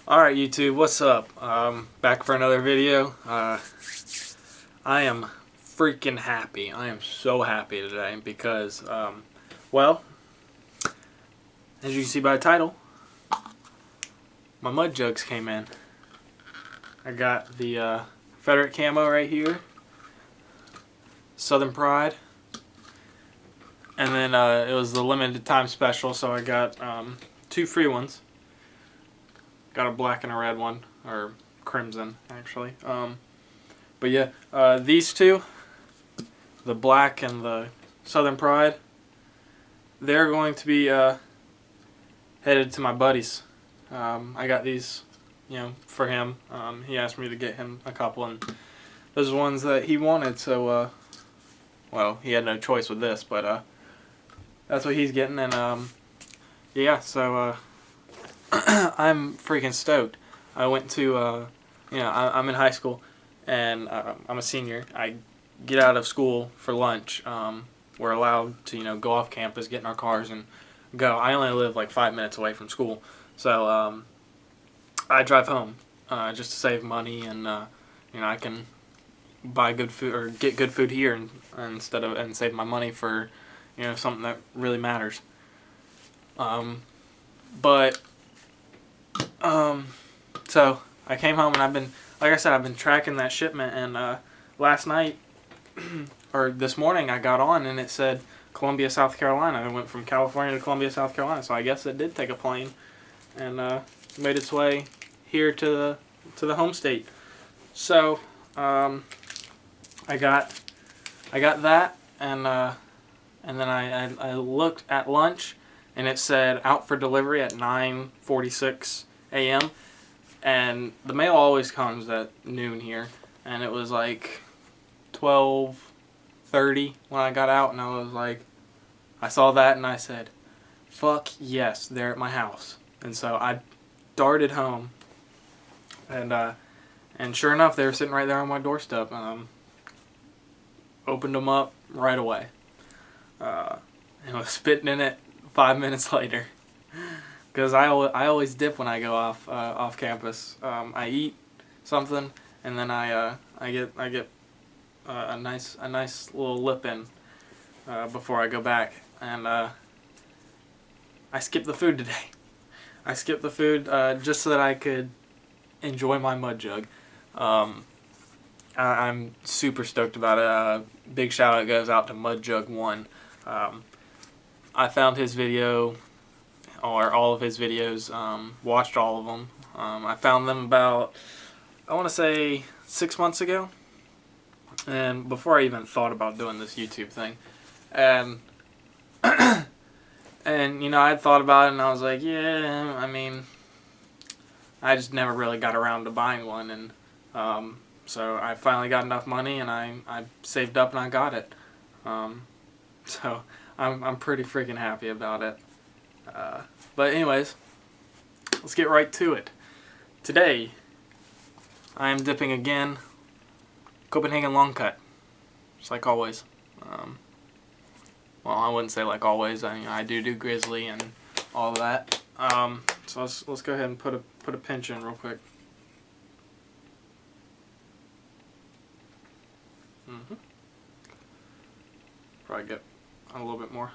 Alright YouTube, what's up? Back for another video. I am freaking happy. I am so happy today because, well, as you can see by the title, my MudJugs came in. I got the Confederate camo right here, Southern Pride, and then it was the limited time special, so I got two free ones. Got a black and a red one, or crimson actually. But yeah, these two, the black and the Southern Pride, they're going to be headed to my buddies. I got these, for him. He asked me to get him a couple, and those are ones that he wanted. So, well, he had no choice with this, but that's what he's getting, and yeah. So. I'm freaking stoked. I went to, I'm in high school, and I'm a senior. I get out of school for lunch. We're allowed to, go off campus, get in our cars, and go. I only live like 5 minutes away from school, so I drive home just to save money, and I can buy good food or get good food here, and save my money for something that really matters. So I came home, and like I said, I've been tracking that shipment, and last night, or this morning, I got on and it said Columbia, South Carolina. I went from California to Columbia, South Carolina, so I guess it did take a plane and made its way here to the home state. So I got that, and then I looked at lunch, and it said out for delivery at 9:46 a.m. and the mail always comes at noon here, and it was like 12:30 when I got out, and I was like, I saw that and I said, fuck yes, they're at my house. And so I darted home, and sure enough, they were sitting right there on my doorstep. Opened them up right away, and was spitting in it 5 minutes later. Because I always dip when I go off campus. I eat something, and then I get a nice little lip in before I go back, and I skipped the food today. I skipped the food just so that I could enjoy my MudJug. I'm super stoked about it. Big shout out goes out to MudJug1. I found his video, or all of his videos, watched all of them. I found them about, I want to say, 6 months ago, and before I even thought about doing this YouTube thing, and and I had thought about it, and I was like, yeah, I mean, I just never really got around to buying one, and so I finally got enough money, and I saved up and I got it. So I'm pretty freaking happy about it. But anyways, let's get right to it. Today, I am dipping again, Copenhagen long cut, just like always. Well, I wouldn't say like always. I do grizzly and all of that. So let's go ahead and put a pinch in real quick. Probably get a little bit more.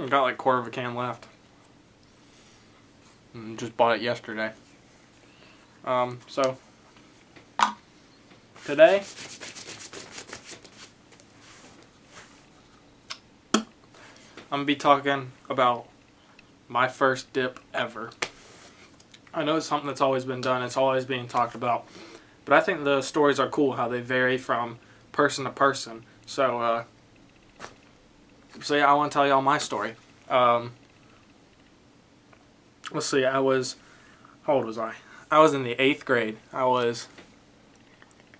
Got like a quarter of a can left. Just bought it yesterday. So today I'm gonna be talking about my first dip ever. I know it's something that's always been done, it's always being talked about, but I think the stories are cool, how they vary from person to person. So yeah, I want to tell y'all my story. Let's see, how old was I? I was in the 8th grade. What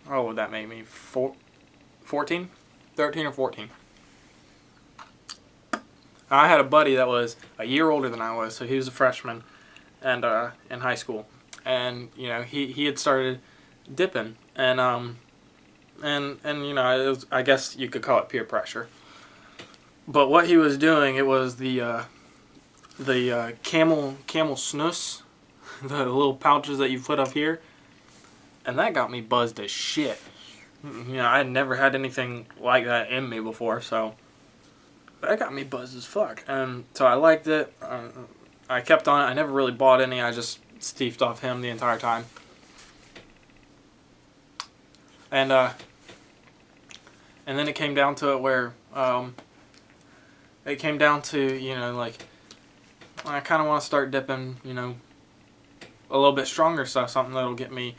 would that make me? 14? 13 or 14. I had a buddy that was a year older than I was, so he was a freshman and in high school. And he had started dipping, and you know, it was, I guess you could call it peer pressure. But what he was doing, it was the camel snus, the little pouches that you put up here, and that got me buzzed as shit. You know, I had never had anything like that in me before, so that got me buzzed as fuck. And so I liked it. I kept on it. I never really bought any. I just stiffed off him the entire time. And then it came down to it where it came down to, you know, like, I kind of want to start dipping, you know, a little bit stronger stuff, something that'll get me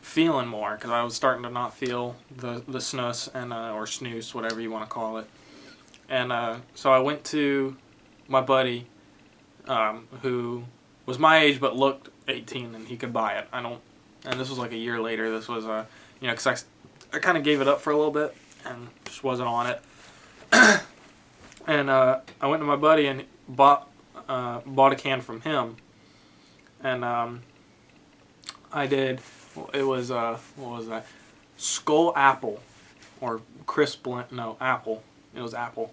feeling more, because I was starting to not feel the snus and or snooze, whatever you want to call it. And so I went to my buddy, who was my age but looked 18, and he could buy it. And this was like a year later. This was you know, because I kind of gave it up for a little bit and just wasn't on it. And I went to my buddy and bought a can from him, and I did. It was what was that? Skull apple, or crisp blend? No, apple. It was apple.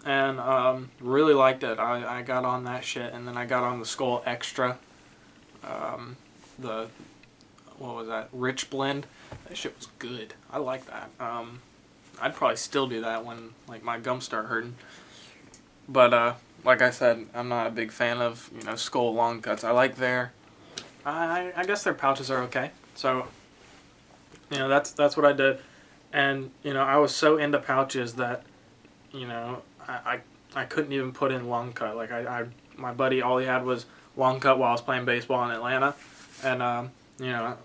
And really liked it. I got on that shit, and then I got on the Skull Extra. The what was that? Rich blend. That shit was good. I like that. I'd probably still do that when like my gums start hurting. But like I said, I'm not a big fan of, you know, Skull long cuts. I like their, I guess their pouches are okay. So, you know, that's what I did. And, you know, I was so into pouches that, you know, I couldn't even put in long cut. Like my buddy, all he had was long cut while I was playing baseball in Atlanta. And, you know,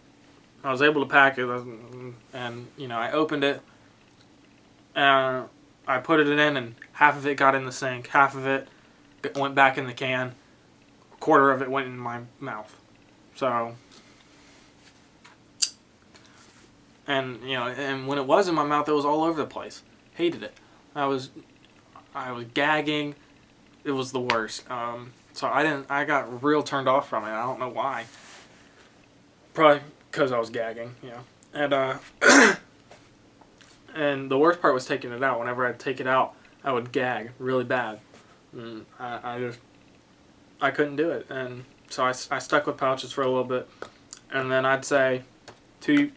I was able to pack it, and, you know, I opened it, and I put it in, and half of it got in the sink, half of it went back in the can, a quarter of it went in my mouth. So, and, you know, and when it was in my mouth, it was all over the place. Hated it. I was gagging. It was the worst. So I got real turned off from it. I don't know why. Probably because I was gagging, you know. And, and the worst part was taking it out. Whenever I'd take it out, I would gag really bad. And I couldn't do it. And so I stuck with pouches for a little bit. And then I'd say 2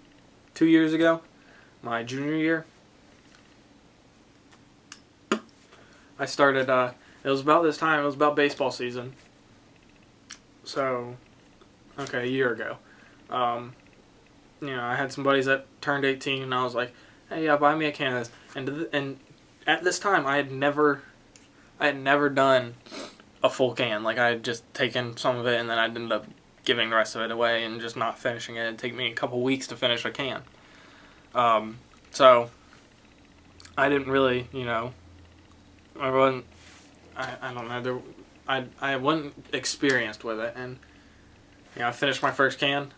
years ago, my junior year, I started, it was about this time, it was about baseball season. So, okay, a year ago. You know, I had some buddies that turned 18, and I was like, hey, yeah, buy me a can of this. And at this time, I had never done a full can. Like, I had just taken some of it, and then I'd end up giving the rest of it away and just not finishing it. It'd take me a couple weeks to finish a can. So, I didn't really, you know, I wasn't, I don't know, I wasn't experienced with it. And, you know, I finished my first can,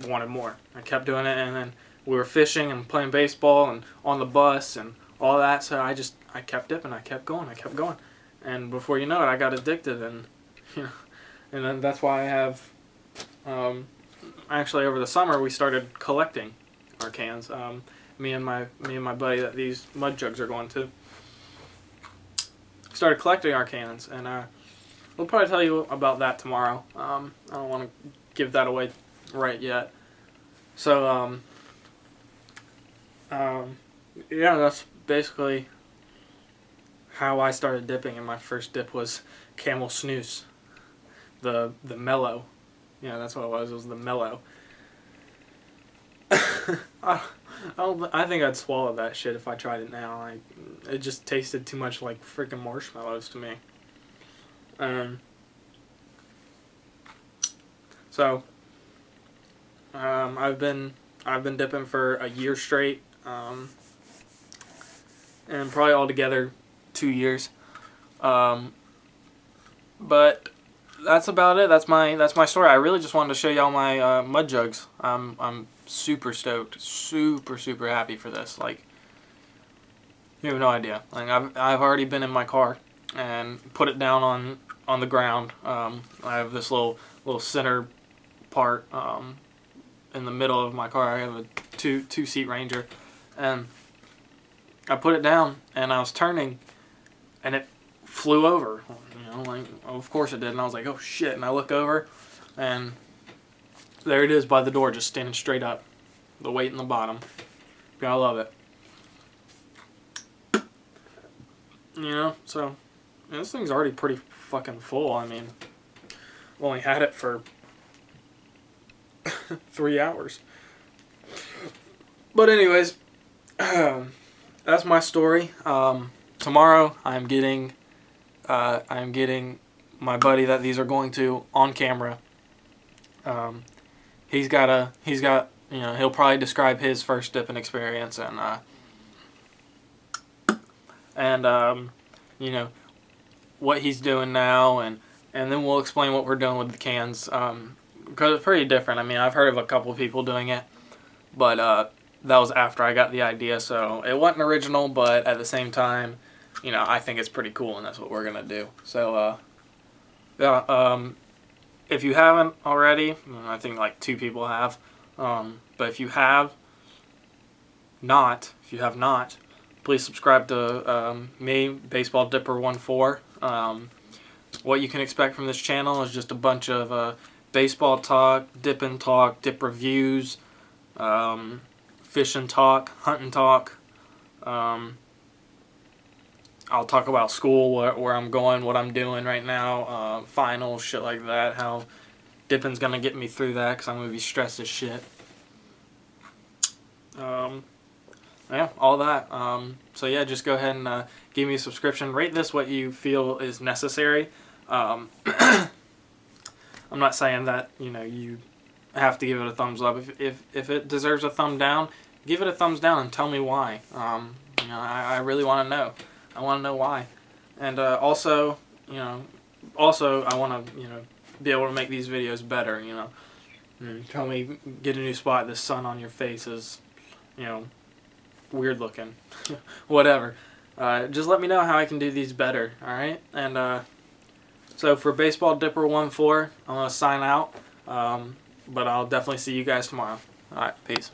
wanted more. I kept doing it, and then we were fishing and playing baseball and on the bus and all that, so I kept dipping, I kept going. And before you know it, I got addicted, and, you know, and then that's why I have, actually over the summer we started collecting our cans. Me and my buddy that these MudJugs are going to started collecting our cans, and we'll probably tell you about that tomorrow. I don't want to give that away right yet. So yeah, that's basically how I started dipping, and my first dip was Camel Snooze, the mellow. Yeah, that's what it was. It was the mellow. I think I'd swallow that shit if I tried it now. It just tasted too much like freaking marshmallows to me. So I've been dipping for a year straight, and probably altogether 2 years. But that's about it. That's my story. I really just wanted to show y'all my MudJugs. I'm super stoked, super happy for this. Like, you have no idea. Like, I've already been in my car and put it down on the ground. I have this little little center part in the middle of my car. I have a two-seat Ranger, and I put it down, and I was turning, and it flew over. You know, like, of course it did, and I was like, oh shit, and I look over, and there it is by the door, just standing straight up. The weight in the bottom. Gotta love it. You know, so this thing's already pretty fucking full. I mean, I've only had it for 3 hours. But anyways, that's my story. Tomorrow I'm getting my buddy that these are going to on camera. He's got you know, he'll probably describe his first dipping experience, and you know, what he's doing now, and then we'll explain what we're doing with the cans, because it's pretty different. I mean, I've heard of a couple of people doing it, but that was after I got the idea, so it wasn't original, but at the same time, you know, I think it's pretty cool, and that's what we're gonna do. So yeah, if you haven't already, I think like 2 people have, but if you have not, please subscribe to me, Baseball Dipper 14. What you can expect from this channel is just a bunch of baseball talk, dip reviews, fishing talk, hunting talk. I'll talk about school, where I'm going, what I'm doing right now, finals, shit like that, how dipping's gonna get me through that, because I'm gonna be stressed as shit. Yeah, all that. So yeah, just go ahead and give me a subscription. Rate this what you feel is necessary. I'm not saying that, you know, you have to give it a thumbs up. If it deserves a thumb down, give it a thumbs down and tell me why. You know, I really want to know. I want to know why. And also, you know, I want to, you know, be able to make these videos better. You know, tell me, get a new spot. The sun on your face is, you know, weird looking. Whatever. Just let me know how I can do these better. All right. And so for Baseball Dipper 14, I'm gonna sign out. But I'll definitely see you guys tomorrow. All right. Peace.